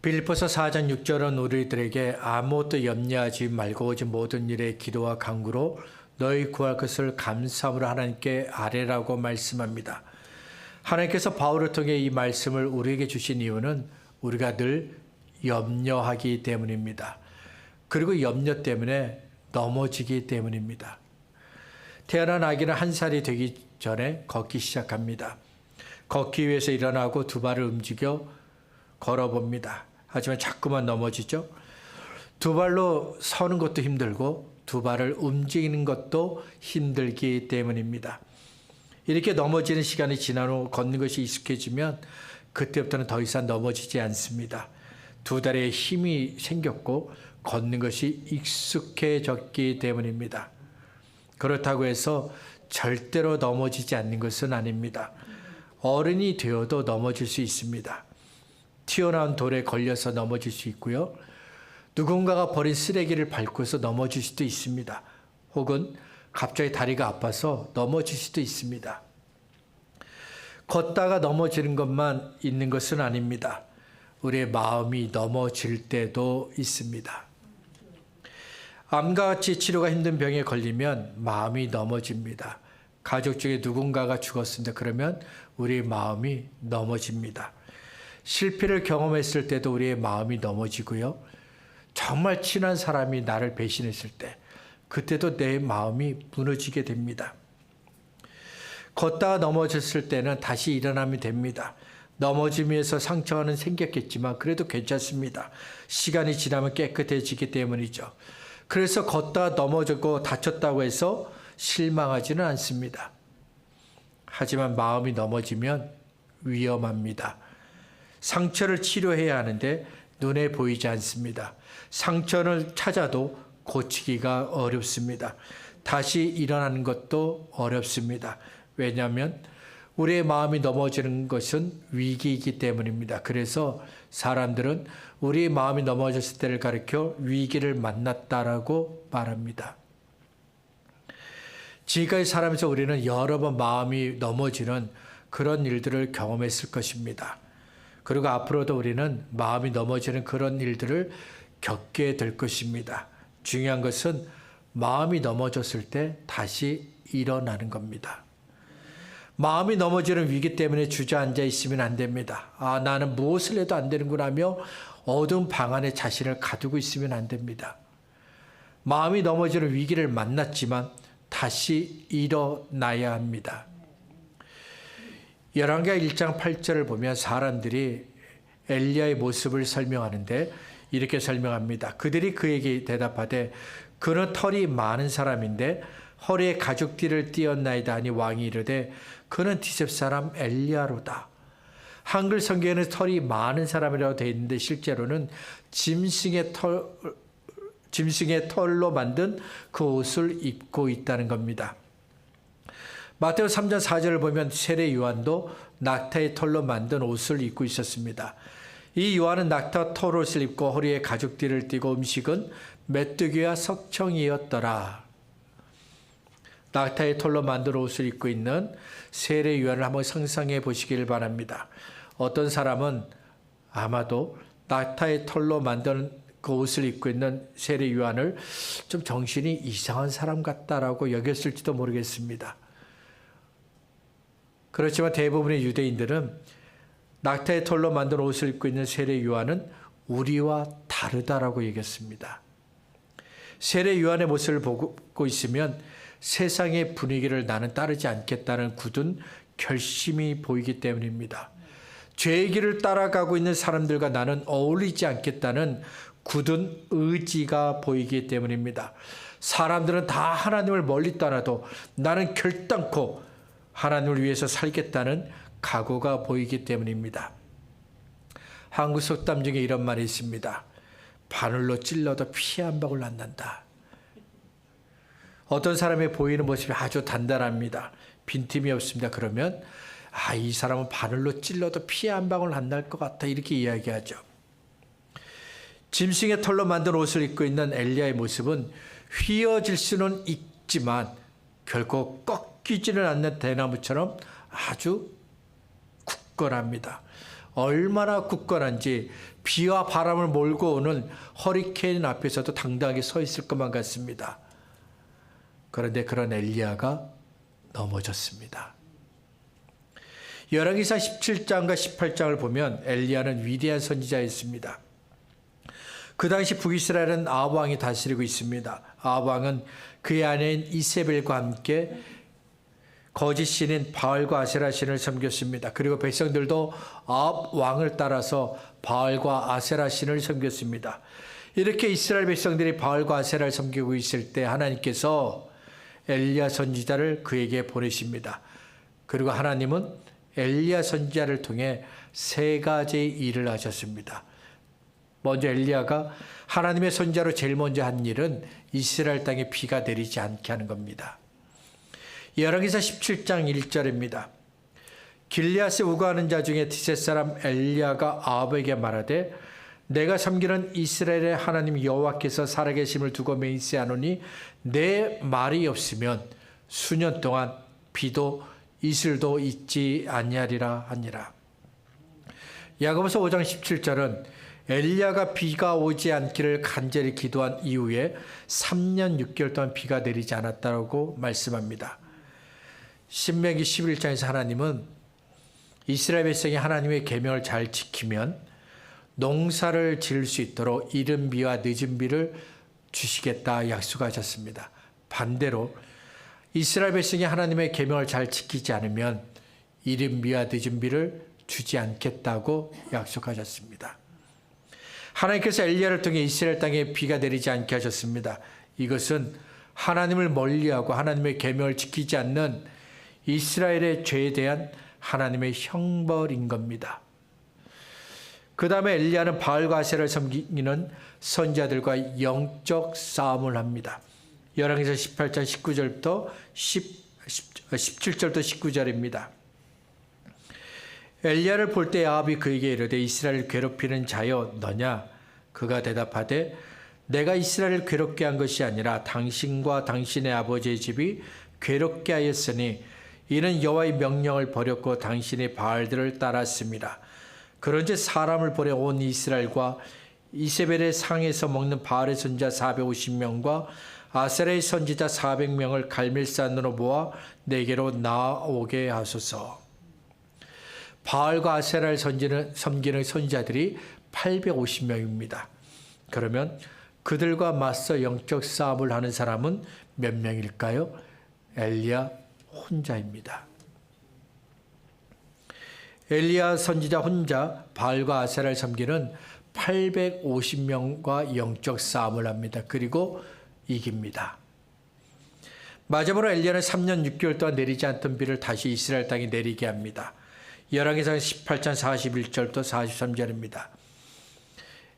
빌립보서 4장 6절은 우리들에게 아무것도 염려하지 말고 오직 모든 일에 기도와 간구로 너희 구할 것을 감사함으로 하나님께 아뢰라고 말씀합니다. 하나님께서 바울을 통해 이 말씀을 우리에게 주신 이유는 우리가 늘 염려하기 때문입니다. 그리고 염려 때문에 넘어지기 때문입니다. 태어난 아기는 1살이 되기 전에 걷기 시작합니다. 걷기 위해서 일어나고 두 발을 움직여 걸어봅니다. 하지만 자꾸만 넘어지죠. 두 발로 서는 것도 힘들고 두 발을 움직이는 것도 힘들기 때문입니다. 이렇게 넘어지는 시간이 지난 후 걷는 것이 익숙해지면 그때부터는 더 이상 넘어지지 않습니다. 두 다리에 힘이 생겼고 걷는 것이 익숙해졌기 때문입니다. 그렇다고 해서 절대로 넘어지지 않는 것은 아닙니다. 어른이 되어도 넘어질 수 있습니다. 튀어나온 돌에 걸려서 넘어질 수 있고요. 누군가가 버린 쓰레기를 밟고서 넘어질 수도 있습니다. 혹은 갑자기 다리가 아파서 넘어질 수도 있습니다. 걷다가 넘어지는 것만 있는 것은 아닙니다. 우리의 마음이 넘어질 때도 있습니다. 암과 같이 치료가 힘든 병에 걸리면 마음이 넘어집니다. 가족 중에 누군가가 죽었습니다. 그러면 우리의 마음이 넘어집니다. 실패를 경험했을 때도 우리의 마음이 넘어지고요. 정말 친한 사람이 나를 배신했을 때 그때도 내 마음이 무너지게 됩니다. 걷다가 넘어졌을 때는 다시 일어나면 됩니다. 넘어지면서 상처는 생겼겠지만 그래도 괜찮습니다. 시간이 지나면 깨끗해지기 때문이죠. 그래서 걷다가 넘어졌고 다쳤다고 해서 실망하지는 않습니다. 하지만 마음이 넘어지면 위험합니다. 상처를 치료해야 하는데 눈에 보이지 않습니다. 상처를 찾아도 고치기가 어렵습니다. 다시 일어나는 것도 어렵습니다. 왜냐하면 우리의 마음이 넘어지는 것은 위기이기 때문입니다. 그래서 사람들은 우리의 마음이 넘어졌을 때를 가리켜 위기를 만났다라고 말합니다. 지금까지 살아면서 우리는 여러 번 마음이 넘어지는 그런 일들을 경험했을 것입니다. 그리고 앞으로도 우리는 마음이 넘어지는 그런 일들을 겪게 될 것입니다. 중요한 것은 마음이 넘어졌을 때 다시 일어나는 겁니다. 마음이 넘어지는 위기 때문에 주저앉아 있으면 안 됩니다. 나는 무엇을 해도 안 되는구나 하며 어두운 방 안에 자신을 가두고 있으면 안 됩니다. 마음이 넘어지는 위기를 만났지만 다시 일어나야 합니다. 열왕기하 1장 8절을 보면 사람들이 엘리야의 모습을 설명하는데 이렇게 설명합니다. 그들이 그에게 대답하되 그는 털이 많은 사람인데 허리에 가죽띠를 띄었나이다 하니 왕이 이르되 그는 디셉 사람 엘리야로다. 한글 성경에는 털이 많은 사람이라고 되어 있는데 실제로는 짐승의 털로 만든 그 옷을 입고 있다는 겁니다. 마태오 3장 4절을 보면 세례 요한도 낙타의 털로 만든 옷을 입고 있었습니다. 이 요한은 낙타 털옷을 입고 허리에 가죽띠를 띠고 음식은 메뚜기와 석청이었더라. 낙타의 털로 만든 옷을 입고 있는 세례 요한을 한번 상상해 보시길 바랍니다. 어떤 사람은 아마도 낙타의 털로 만든 그 옷을 입고 있는 세례 요한을 좀 정신이 이상한 사람 같다라고 여겼을지도 모르겠습니다. 그렇지만 대부분의 유대인들은 낙타의 털로 만든 옷을 입고 있는 세례 요한은 우리와 다르다라고 얘기했습니다. 세례 요한의 모습을 보고 있으면 세상의 분위기를 나는 따르지 않겠다는 굳은 결심이 보이기 때문입니다. 죄의 길을 따라가고 있는 사람들과 나는 어울리지 않겠다는 굳은 의지가 보이기 때문입니다. 사람들은 다 하나님을 멀리 떠나도 나는 결단코 하나님을 위해서 살겠다는 각오가 보이기 때문입니다. 한국 속담 중에 이런 말이 있습니다. 바늘로 찔러도 피 한 방울 안 난다. 어떤 사람의 보이는 모습이 아주 단단합니다. 빈틈이 없습니다. 그러면 이 사람은 바늘로 찔러도 피 한 방울 안 날 것 같다 이렇게 이야기하죠. 짐승의 털로 만든 옷을 입고 있는 엘리야의 모습은 휘어질 수는 있지만 결코 꺾이지는 않는 대나무처럼 아주 굳건합니다. 얼마나 굳건한지 비와 바람을 몰고 오는 허리케인 앞에서도 당당하게 서 있을 것만 같습니다. 그런데 그런 엘리야가 넘어졌습니다. 열왕기상 17장과 18장을 보면 엘리야는 위대한 선지자였습니다. 그 당시 북이스라엘은 아합 왕이 다스리고 있습니다. 아합 왕은 그의 아내인 이세벨과 함께 거짓 신인 바알과 아세라 신을 섬겼습니다. 그리고 백성들도 아합 왕을 따라서 바알과 아세라 신을 섬겼습니다. 이렇게 이스라엘 백성들이 바알과 아세라를 섬기고 있을 때 하나님께서 엘리야 선지자를 그에게 보내십니다. 그리고 하나님은 엘리야 선지자를 통해 세 가지 일을 하셨습니다. 먼저 엘리야가 하나님의 선지자로 제일 먼저 한 일은 이스라엘 땅에 비가 내리지 않게 하는 겁니다. 열왕기상 17장 1절입니다. 길리앗에 우거하는 자 중에 디셋 사람 엘리야가 아합에게 말하되 내가 섬기는 이스라엘의 하나님 여호와께서 살아계심을 두고 맹세하노니 내 말이 없으면 수년 동안 비도 이슬도 있지 아니하리라 하니라. 야고보서 5장 17절은 엘리야가 비가 오지 않기를 간절히 기도한 이후에 3년 6개월 동안 비가 내리지 않았다고 말씀합니다. 신명기 11장에서 하나님은 이스라엘 백성이 하나님의 계명을 잘 지키면 농사를 지을 수 있도록 이른 비와 늦은 비를 주시겠다 약속하셨습니다. 반대로 이스라엘 백성이 하나님의 계명을 잘 지키지 않으면 이른 비와 늦은 비를 주지 않겠다고 약속하셨습니다. 하나님께서 엘리야를 통해 이스라엘 땅에 비가 내리지 않게 하셨습니다. 이것은 하나님을 멀리하고 하나님의 계명을 지키지 않는 이스라엘의 죄에 대한 하나님의 형벌인 겁니다. 그 다음에 엘리야는 바알과 아세라를 섬기는 선지자들과 영적 싸움을 합니다. 열왕기상 18장 19절부터 17절부터 19절입니다. 엘리야를 볼 때 아합이 그에게 이르되 이스라엘을 괴롭히는 자여 너냐? 그가 대답하되 내가 이스라엘을 괴롭게 한 것이 아니라 당신과 당신의 아버지의 집이 괴롭게 하였으니 이는 여호와의 명령을 버렸고 당신의 바알들을 따랐습니다. 그런즉 사람을 보내 온 이스라엘과 이세벨의 상에서 먹는 바알의 선지자 450명과 아세라의 선지자 400명을 갈멜산으로 모아 내게로 나오게 하소서. 바알과 아세라를 섬기는 선지자들이 850명입니다. 그러면 그들과 맞서 영적 싸움을 하는 사람은 몇 명일까요? 엘리야 혼자입니다. 엘리야 선지자 혼자 바알과 아세라를 섬기는 850명과 영적 싸움을 합니다. 그리고 이깁니다. 마지막으로 엘리야는 3년 6개월 동안 내리지 않던 비를 다시 이스라엘 땅에 내리게 합니다. 열왕기상 18장 41절부터 43절입니다.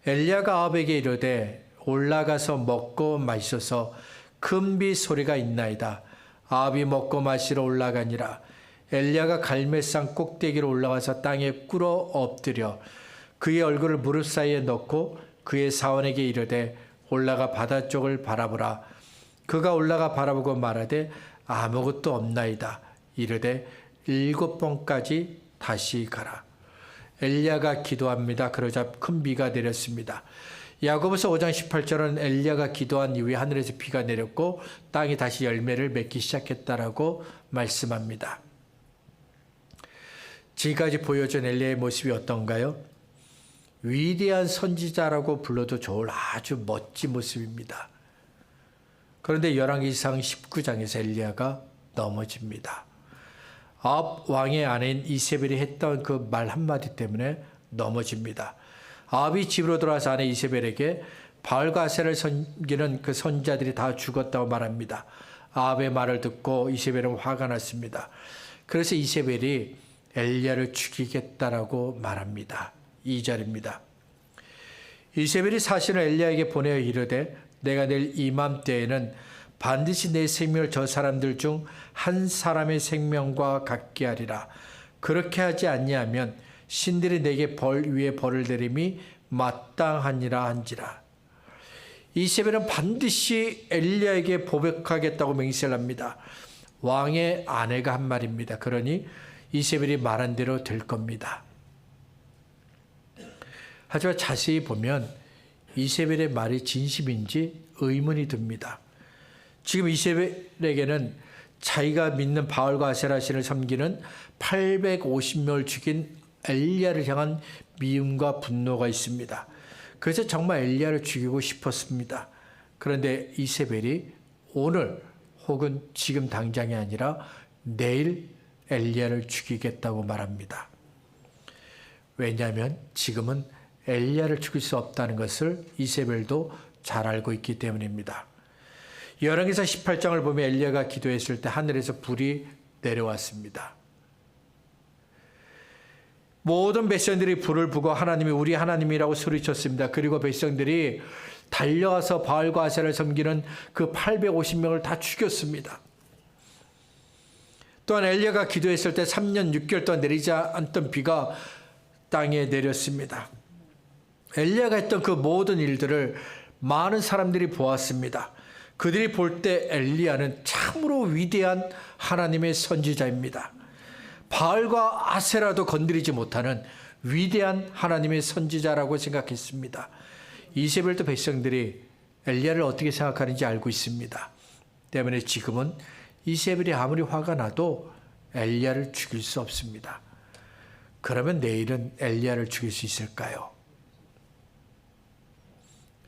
엘리야가 아합에게 이르되 올라가서 먹고 마시소서 큰 비 소리가 있나이다. 아합이 먹고 마시러 올라가니라. 엘리야가 갈멜산 꼭대기로 올라와서 땅에 꿇어 엎드려 그의 얼굴을 무릎 사이에 넣고 그의 사원에게 이르되 올라가 바다 쪽을 바라보라. 그가 올라가 바라보고 말하되 아무것도 없나이다. 이르되 7번까지 다시 가라. 엘리야가 기도합니다. 그러자 큰 비가 내렸습니다. 야고보서 5장 18절은 엘리야가 기도한 이후에 하늘에서 비가 내렸고 땅이 다시 열매를 맺기 시작했다라고 말씀합니다. 지금까지 보여준 엘리야의 모습이 어떤가요? 위대한 선지자라고 불러도 좋을 아주 멋진 모습입니다. 그런데 열왕기상 19장에서 엘리야가 넘어집니다. 아합 왕의 아내인 이세벨이 했던 그 말 한마디 때문에 넘어집니다. 아합이 집으로 돌아와서 아내 이세벨에게 바알과 아세라를 섬기는 그 선지자들이 다 죽었다고 말합니다. 아합의 말을 듣고 이세벨은 화가 났습니다. 그래서 이세벨이 엘리야를 죽이겠다라고 말합니다. 2절입니다. 이세벨이 사신을 엘리야에게 보내어 이르되 내가 내일 이맘때에는 반드시 내 생명을 저 사람들 중 한 사람의 생명과 같게 하리라. 그렇게 하지 아니하면 신들이 내게 벌 위에 벌을 내림이 마땅하니라 한지라. 이세벨은 반드시 엘리야에게 보복하겠다고 맹세를 합니다. 왕의 아내가 한 말입니다. 그러니 이세벨이 말한 대로 될 겁니다. 하지만 자세히 보면 이세벨의 말이 진심인지 의문이 듭니다. 지금 이세벨에게는 자기가 믿는 바알과 아세라 신을 섬기는 850명을 죽인 엘리야를 향한 미움과 분노가 있습니다. 그래서 정말 엘리야를 죽이고 싶었습니다. 그런데 이세벨이 오늘 혹은 지금 당장이 아니라 내일 엘리야를 죽이겠다고 말합니다. 왜냐하면 지금은 엘리야를 죽일 수 없다는 것을 이세벨도 잘 알고 있기 때문입니다. 열왕기상 18장을 보면 엘리야가 기도했을 때 하늘에서 불이 내려왔습니다. 모든 백성들이 불을 보고 하나님이 우리 하나님이라고 소리쳤습니다. 그리고 백성들이 달려와서 바알과 아세라를 섬기는 그 850명을 다 죽였습니다. 또한 엘리야가 기도했을 때 3년 6개월 동안 내리지 않던 비가 땅에 내렸습니다. 엘리야가 했던 그 모든 일들을 많은 사람들이 보았습니다. 그들이 볼 때 엘리야는 참으로 위대한 하나님의 선지자입니다. 바알과 아세라도 건드리지 못하는 위대한 하나님의 선지자라고 생각했습니다. 이세벨도 백성들이 엘리야를 어떻게 생각하는지 알고 있습니다. 때문에 지금은 이세벨이 아무리 화가 나도 엘리야를 죽일 수 없습니다. 그러면 내일은 엘리야를 죽일 수 있을까요?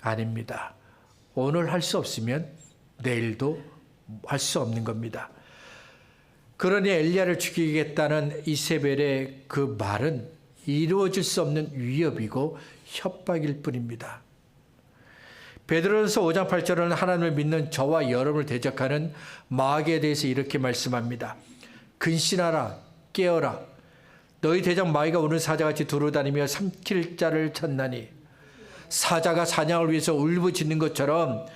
아닙니다. 오늘 할 수 없으면 내일도 할 수 없는 겁니다. 그러니 엘리야를 죽이겠다는 이세벨의 그 말은 이루어질 수 없는 위협이고 협박일 뿐입니다. 베드로전서 5장 8절은 하나님을 믿는 저와 여러분을 대적하는 마귀에 대해서 이렇게 말씀합니다. 근신하라, 깨어라. 너희 대적 마귀가 우는 사자같이 두루다니며 삼킬 자를 찾나니, 사자가 사냥을 위해서 울부짖는 것처럼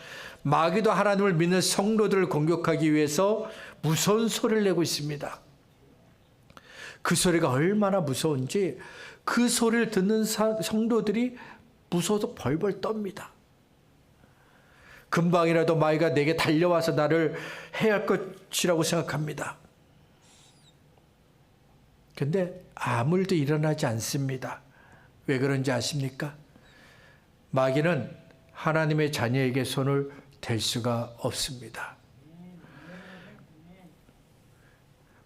마귀도 하나님을 믿는 성도들을 공격하기 위해서 무서운 소리를 내고 있습니다. 그 소리가 얼마나 무서운지 그 소리를 듣는 성도들이 무서워서 벌벌 떱니다. 금방이라도 마귀가 내게 달려와서 나를 해야 할 것이라고 생각합니다. 그런데 아무 일도 일어나지 않습니다. 왜 그런지 아십니까? 마귀는 하나님의 자녀에게 손을 댈 수가 없습니다.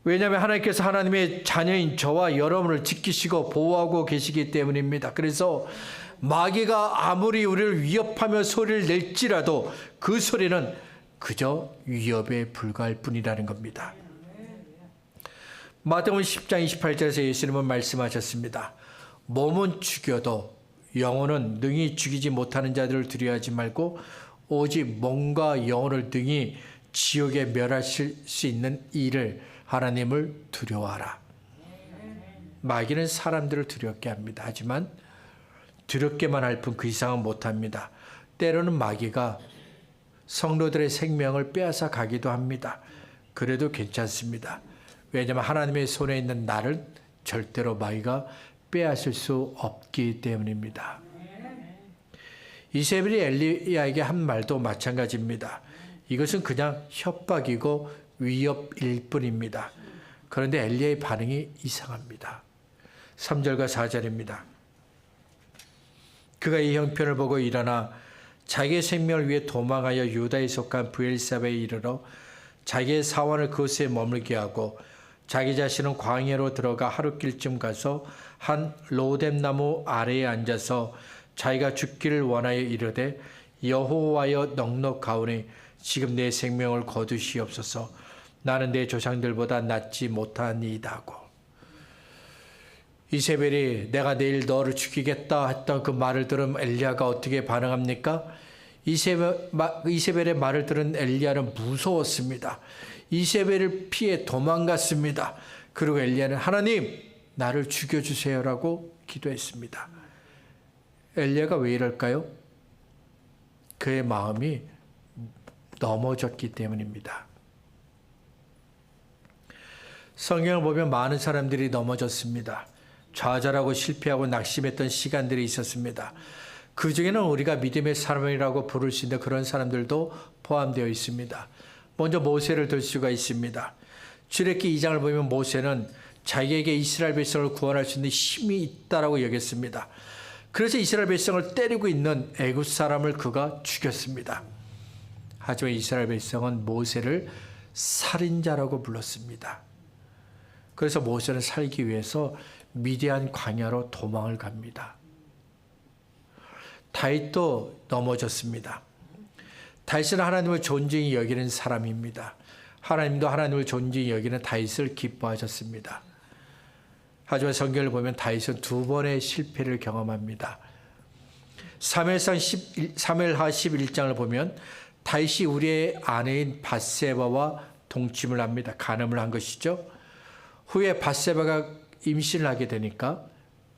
왜냐하면 하나님께서 하나님의 자녀인 저와 여러분을 지키시고 보호하고 계시기 때문입니다. 그래서 마귀가 아무리 우리를 위협하며 소리를 낼지라도 그 소리는 그저 위협에 불과할 뿐이라는 겁니다. 마태복음 10장 28절에서 예수님은 말씀하셨습니다. 몸은 죽여도 영혼은 능히 죽이지 못하는 자들을 두려워하지 말고 오직 몸과 영혼을 능히 지옥에 멸하실 수 있는 이를 하나님을 두려워하라. 마귀는 사람들을 두렵게 합니다. 하지만 두렵게만 할 뿐 그 이상은 못합니다. 때로는 마귀가 성도들의 생명을 빼앗아 가기도 합니다. 그래도 괜찮습니다. 왜냐하면 하나님의 손에 있는 나를 절대로 마귀가 빼앗을 수 없기 때문입니다. 이세벨이 엘리야에게 한 말도 마찬가지입니다. 이것은 그냥 협박이고 위협일 뿐입니다. 그런데 엘리야의 반응이 이상합니다. 3절과 4절입니다. 그가 이 형편을 보고 일어나 자기의 생명을 위해 도망하여 유다에 속한 브엘사바에 이르러 자기의 사원을 그곳에 머물게 하고 자기 자신은 광야로 들어가 하룻길쯤 가서 한 로뎀나무 아래에 앉아서 자기가 죽기를 원하여 이르되 여호와여 넉넉하오니 지금 내 생명을 거두시옵소서. 나는 내 조상들보다 낫지 못하니이다 하고. 이세벨이 내가 내일 너를 죽이겠다 했던 그 말을 들은 엘리야가 어떻게 반응합니까? 이세벨의 말을 들은 엘리야는 무서웠습니다. 이세벨을 피해 도망갔습니다. 그리고 엘리야는 하나님 나를 죽여주세요라고 기도했습니다. 엘리야가 왜 이럴까요? 그의 마음이 넘어졌기 때문입니다. 성경을 보면 많은 사람들이 넘어졌습니다. 좌절하고 실패하고 낙심했던 시간들이 있었습니다. 그 중에는 우리가 믿음의 사람이라고 부를 수 있는 그런 사람들도 포함되어 있습니다. 먼저 모세를 들 수가 있습니다. 출애굽기 2장을 보면 모세는 자기에게 이스라엘 백성을 구원할 수 있는 힘이 있다라고 여겼습니다. 그래서 이스라엘 백성을 때리고 있는 애굽 사람을 그가 죽였습니다. 하지만 이스라엘 백성은 모세를 살인자라고 불렀습니다. 그래서 모세는 살기 위해서 미디안 광야로 도망을 갑니다. 다윗도 넘어졌습니다. 다윗은 하나님을 존중히 여기는 사람입니다. 하나님도 하나님을 존중히 여기는 다윗을 기뻐하셨습니다. 하지만 성경을 보면 다윗은 두 번의 실패를 경험합니다. 사무엘하 11장을 보면 다윗이 우리의 아내인 밧세바와 동침을 합니다. 간음을 한 것이죠. 후에 밧세바가 임신을 하게 되니까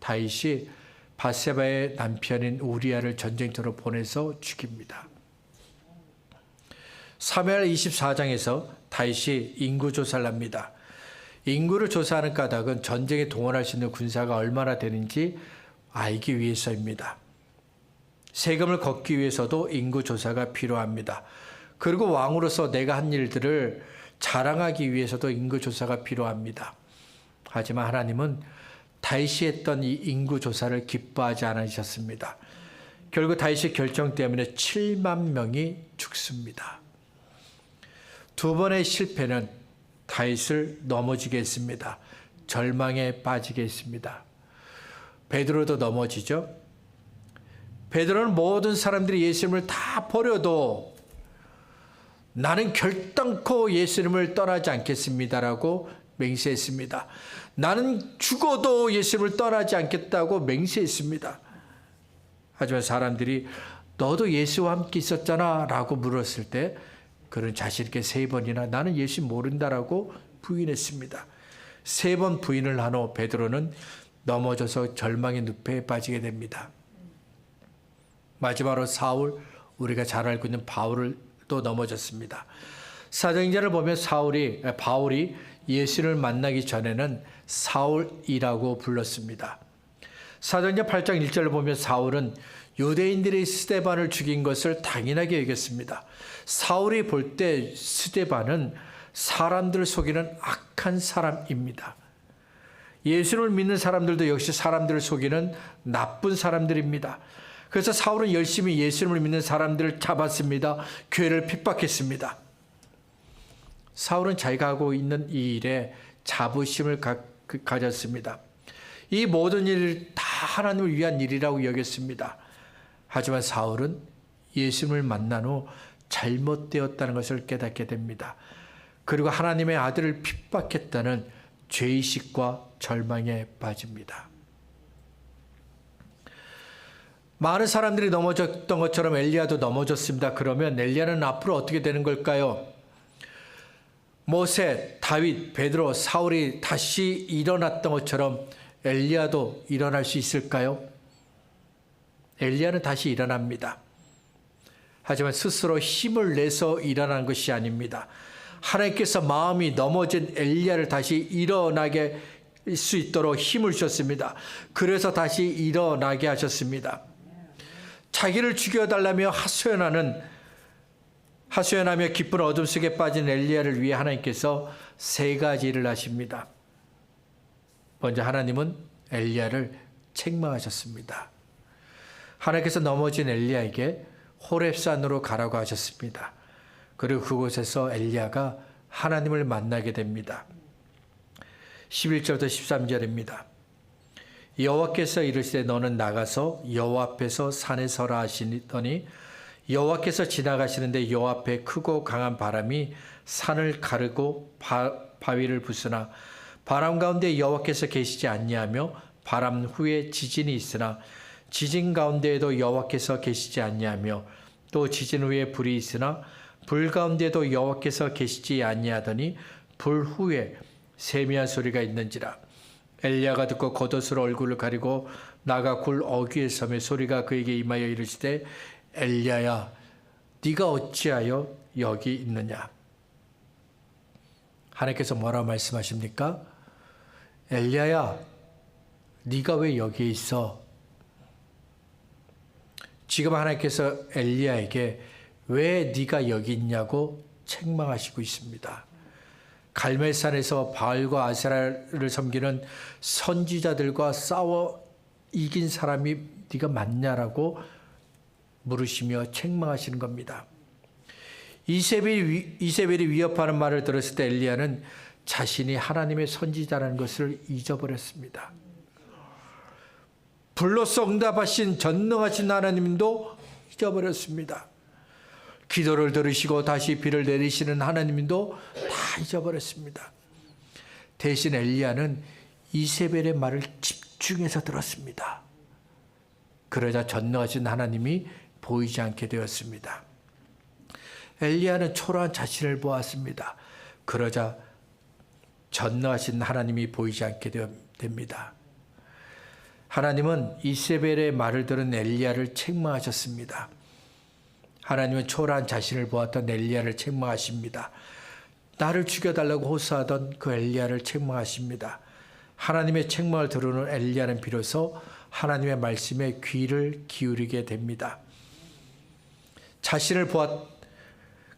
다윗이 밧세바의 남편인 우리아를 전쟁터로 보내서 죽입니다. 사무엘 24장에서 다윗이 인구조사를 합니다. 인구를 조사하는 까닭은 전쟁에 동원할 수 있는 군사가 얼마나 되는지 알기 위해서입니다. 세금을 걷기 위해서도 인구조사가 필요합니다. 그리고 왕으로서 내가 한 일들을 자랑하기 위해서도 인구조사가 필요합니다. 하지만 하나님은 다윗이 했던 이 인구조사를 기뻐하지 않으셨습니다. 결국 다윗의 결정 때문에 7만 명이 죽습니다. 두 번의 실패는 다윗을 넘어지게 했습니다. 절망에 빠지게 했습니다. 베드로도 넘어지죠. 베드로는 모든 사람들이 예수님을 다 버려도 나는 결단코 예수님을 떠나지 않겠습니다라고 맹세했습니다. 나는 죽어도 예수님을 떠나지 않겠다고 맹세했습니다. 하지만 사람들이 너도 예수와 함께 있었잖아 라고 물었을 때 그는 자신 있게 3번이나 나는 예수 모른다라고 부인했습니다. 3번 부인을 한 후 베드로는 넘어져서 절망의 늪에 빠지게 됩니다. 마지막으로 사울, 우리가 잘 알고 있는 바울을 또 넘어졌습니다. 사도행전을 보면 바울이 예수를 만나기 전에는 사울이라고 불렀습니다. 사도행전 8장 1절을 보면 사울은 유대인들이 스데반을 죽인 것을 당연하게 여겼습니다. 사울이 볼 때 스데반은 사람들을 속이는 악한 사람입니다. 예수를 믿는 사람들도 역시 사람들을 속이는 나쁜 사람들입니다. 그래서 사울은 열심히 예수를 믿는 사람들을 잡았습니다. 교회를 핍박했습니다. 사울은 자기가 하고 있는 이 일에 자부심을 가졌습니다. 이 모든 일을 다 하나님을 위한 일이라고 여겼습니다. 하지만 사울은 예수님을 만난 후 잘못되었다는 것을 깨닫게 됩니다. 그리고 하나님의 아들을 핍박했다는 죄의식과 절망에 빠집니다. 많은 사람들이 넘어졌던 것처럼 엘리야도 넘어졌습니다. 그러면 엘리야는 앞으로 어떻게 되는 걸까요? 모세, 다윗, 베드로, 사울이 다시 일어났던 것처럼 엘리야도 일어날 수 있을까요? 엘리야는 다시 일어납니다. 하지만 스스로 힘을 내서 일어난 것이 아닙니다. 하나님께서 마음이 넘어진 엘리야를 다시 일어나게 수 있도록 힘을 주셨습니다. 그래서 다시 일어나게 하셨습니다. 자기를 죽여달라며 하소연하며 깊은 어둠 속에 빠진 엘리야를 위해 하나님께서 3가지 일을 하십니다. 먼저 하나님은 엘리야를 책망하셨습니다. 하나님께서 넘어진 엘리야에게 호렙산으로 가라고 하셨습니다. 그리고 그곳에서 엘리야가 하나님을 만나게 됩니다. 11절부터 13절입니다. 여호와께서 이르시되 너는 나가서 여호와 앞에서 산에 서라 하시더니 여호와께서 지나가시는데 여호와 앞에 크고 강한 바람이 산을 가르고 바위를 부수나 바람 가운데 여호와께서 계시지 아니하며 바람 후에 지진이 있으나 지진 가운데에도 여호와께서 계시지 아니하며 또 지진 후에 불이 있으나 불 가운데도 여호와께서 계시지 아니하더니 불 후에 세미한 소리가 있는지라. 엘리야가 듣고 겉옷으로 얼굴을 가리고 나가 굴 어귀에 서며 소리가 그에게 임하여 이르시되 엘리야야 네가 어찌하여 여기 있느냐. 하나님께서 뭐라고 말씀하십니까? 엘리야야 네가 왜 여기에 있어? 지금 하나님께서 엘리야에게 왜 네가 여기 있냐고 책망하시고 있습니다. 갈멜산에서 바알과 아세라를 섬기는 선지자들과 싸워 이긴 사람이 네가 맞냐라고 물으시며 책망하시는 겁니다. 이세벨이 위협하는 말을 들었을 때 엘리야는 자신이 하나님의 선지자라는 것을 잊어버렸습니다. 불로써 응답하신 전능하신 하나님도 잊어버렸습니다. 기도를 들으시고 다시 비를 내리시는 하나님도 다 잊어버렸습니다. 대신 엘리야는 이세벨의 말을 집중해서 들었습니다. 그러자 전능하신 하나님이 보이지 않게 되었습니다. 엘리야는 초라한 자신을 보았습니다. 그러자 전능하신 하나님이 보이지 않게 됩니다. 하나님은 이세벨의 말을 들은 엘리야를 책망하셨습니다. 하나님은 초라한 자신을 보았던 엘리야를 책망하십니다. 나를 죽여달라고 호소하던 그 엘리야를 책망하십니다. 하나님의 책망을 들으는 엘리야는 비로소 하나님의 말씀에 귀를 기울이게 됩니다.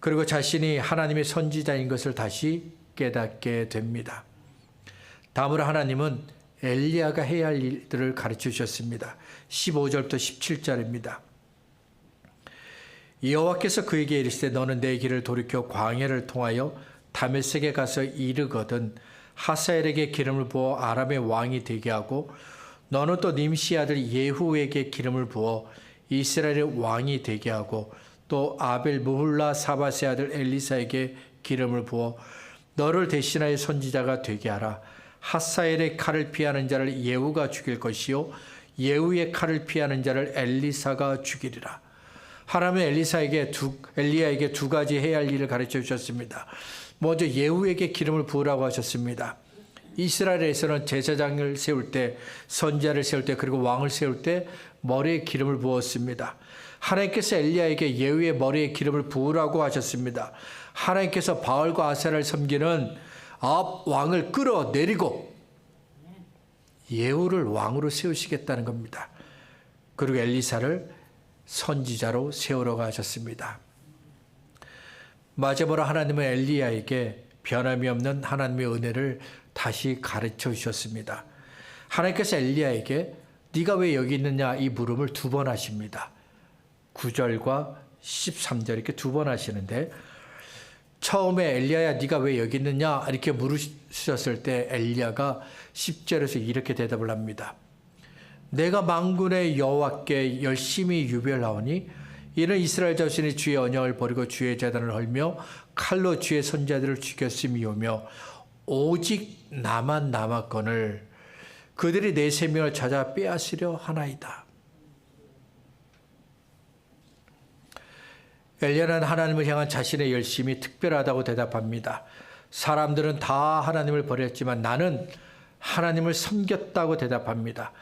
그리고 자신이 하나님의 선지자인 것을 다시 깨닫게 됩니다. 다음으로 하나님은 엘리야가 해야 할 일들을 가르쳐 주셨습니다. 15절부터 17절입니다. 여호와께서 그에게 이르시되 너는 내 길을 돌이켜 광야를 통하여 다메섹에 가서 이르거든 하사엘에게 기름을 부어 아람의 왕이 되게 하고 너는 또 님시 아들 예후에게 기름을 부어 이스라엘의 왕이 되게 하고 또 아벨 무훌라 사바세 아들 엘리사에게 기름을 부어 너를 대신하여 선지자가 되게 하라. 하사엘의 칼을 피하는 자를 예후가 죽일 것이요 예후의 칼을 피하는 자를 엘리사가 죽이리라. 하나님은 엘리야에게 두 가지 해야 할 일을 가르쳐 주셨습니다. 먼저 예후에게 기름을 부으라고 하셨습니다. 이스라엘에서는 제사장을 세울 때, 선지자를 세울 때, 그리고 왕을 세울 때 머리에 기름을 부었습니다. 하나님께서 엘리야에게 예후의 머리에 기름을 부으라고 하셨습니다. 하나님께서 바알과 아세라를 섬기는 아합 왕을 끌어내리고 예후를 왕으로 세우시겠다는 겁니다. 그리고 엘리사를 선지자로 세우라고 하셨습니다. 마지막으로 하나님은 엘리야에게 변함이 없는 하나님의 은혜를 다시 가르쳐 주셨습니다. 하나님께서 엘리야에게 네가 왜 여기 있느냐 이 물음을 두 번 하십니다. 9절과 13절 이렇게 두 번 하시는데 처음에 엘리야야 네가 왜 여기 있느냐 이렇게 물으셨을 때 엘리야가 10절에서 이렇게 대답을 합니다. 내가 만군의 여호와께 열심히 유별하오니 이는 이스라엘 자손이 주의 언약을 버리고 주의 제단을 헐며 칼로 주의 선자들을 죽였음이오며 오직 나만 남았거늘 그들이 내 생명을 찾아 빼앗으려 하나이다. 엘리야는 하나님을 향한 자신의 열심이 특별하다고 대답합니다. 사람들은 다 하나님을 버렸지만 나는 하나님을 섬겼다고 대답합니다.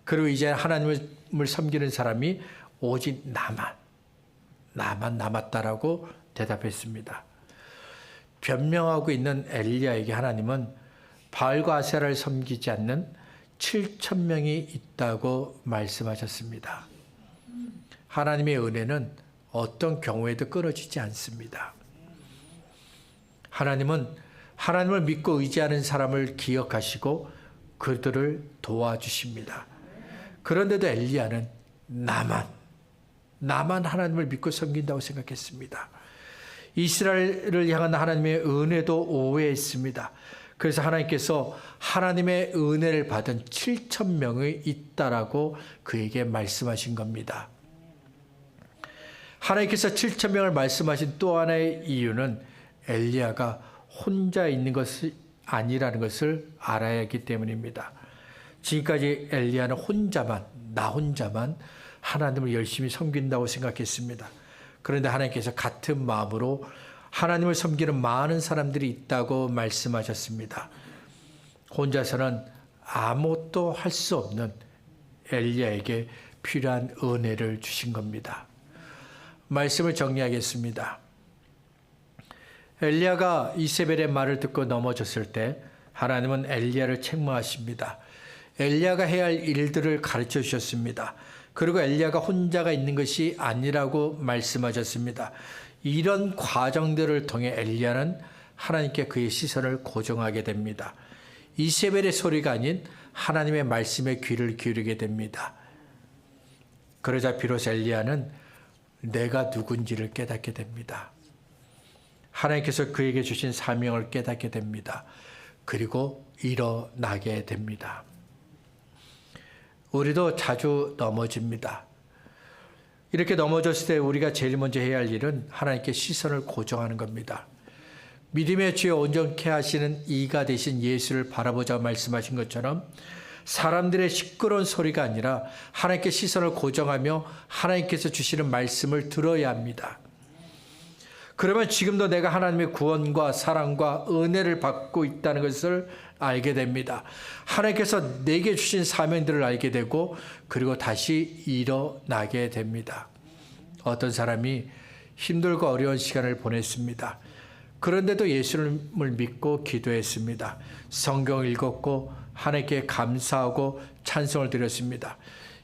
그리고 이제 하나님을 섬기는 사람이 오직 나만 남았다라고 대답했습니다. 변명하고 있는 엘리야에게 하나님은 바알과 아세라를 섬기지 않는 7,000명이 있다고 말씀하셨습니다. 하나님의 은혜는 어떤 경우에도 끊어지지 않습니다. 하나님은 하나님을 믿고 의지하는 사람을 기억하시고 그들을 도와주십니다. 그런데도 엘리야는 나만 하나님을 믿고 섬긴다고 생각했습니다. 이스라엘을 향한 하나님의 은혜도 오해했습니다. 그래서 하나님께서 하나님의 은혜를 받은 7,000명이 있다라고 그에게 말씀하신 겁니다. 하나님께서 7,000명을 말씀하신 또 하나의 이유는 엘리야가 혼자 있는 것이 아니라는 것을 알아야 하기 때문입니다. 지금까지 엘리야는 나 혼자만 하나님을 열심히 섬긴다고 생각했습니다. 그런데 하나님께서 같은 마음으로 하나님을 섬기는 많은 사람들이 있다고 말씀하셨습니다. 혼자서는 아무것도 할 수 없는 엘리야에게 필요한 은혜를 주신 겁니다. 말씀을 정리하겠습니다. 엘리야가 이세벨의 말을 듣고 넘어졌을 때 하나님은 엘리야를 책망하십니다. 엘리야가 해야 할 일들을 가르쳐 주셨습니다. 그리고 엘리야가 혼자가 있는 것이 아니라고 말씀하셨습니다. 이런 과정들을 통해 엘리야는 하나님께 그의 시선을 고정하게 됩니다. 이세벨의 소리가 아닌 하나님의 말씀에 귀를 기울이게 됩니다. 그러자 비로소 엘리야는 내가 누군지를 깨닫게 됩니다. 하나님께서 그에게 주신 사명을 깨닫게 됩니다. 그리고 일어나게 됩니다. 우리도 자주 넘어집니다. 이렇게 넘어졌을 때 우리가 제일 먼저 해야 할 일은 하나님께 시선을 고정하는 겁니다. 믿음의 주에 온전케 하시는 이가 되신 예수를 바라보자 말씀하신 것처럼 사람들의 시끄러운 소리가 아니라 하나님께 시선을 고정하며 하나님께서 주시는 말씀을 들어야 합니다. 그러면 지금도 내가 하나님의 구원과 사랑과 은혜를 받고 있다는 것을 알게 됩니다. 하나님께서 내게 주신 사명들을 알게 되고 그리고 다시 일어나게 됩니다. 어떤 사람이 힘들고 어려운 시간을 보냈습니다. 그런데도 예수님을 믿고 기도했습니다. 성경을 읽었고 하나님께 감사하고 찬송을 드렸습니다.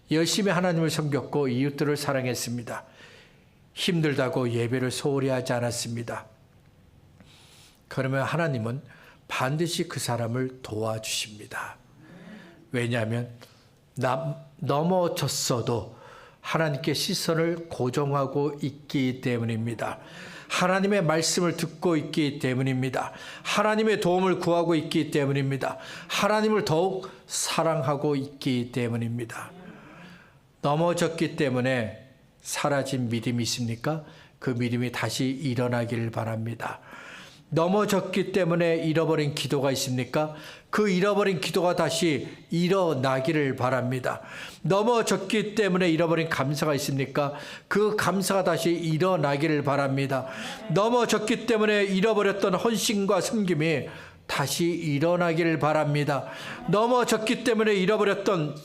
열심히 하나님을 섬겼고 이웃들을 사랑했습니다. 힘들다고 예배를 소홀히 하지 않았습니다. 그러면 하나님은 반드시 그 사람을 도와주십니다. 왜냐하면 넘어졌어도 하나님께 시선을 고정하고 있기 때문입니다. 하나님의 말씀을 듣고 있기 때문입니다. 하나님의 도움을 구하고 있기 때문입니다. 하나님을 더욱 사랑하고 있기 때문입니다. 넘어졌기 때문에 사라진 믿음이 있습니까? 그 믿음이 다시 일어나기를 바랍니다. 넘어졌기 때문에 잃어버린 기도가 있습니까? 그 잃어버린 기도가 다시 일어나기를 바랍니다. 넘어졌기 때문에 잃어버린 감사가 있습니까? 그 감사가 다시 일어나기를 바랍니다. 넘어졌기 때문에 잃어버렸던 헌신과 섬김이 다시 일어나기를 바랍니다. 넘어졌기 때문에 잃어버렸던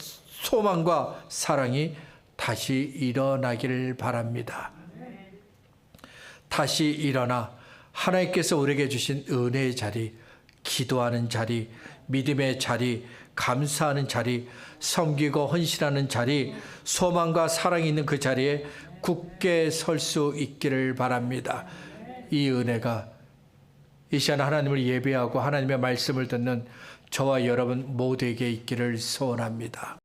소망과 사랑이 다시 일어나기를 바랍니다. 다시 일어나 하나님께서 우리에게 주신 은혜의 자리, 기도하는 자리, 믿음의 자리, 감사하는 자리, 섬기고 헌신하는 자리, 소망과 사랑이 있는 그 자리에 굳게 설 수 있기를 바랍니다. 이 은혜가 이 시간 하나님을 예배하고 하나님의 말씀을 듣는 저와 여러분 모두에게 있기를 소원합니다.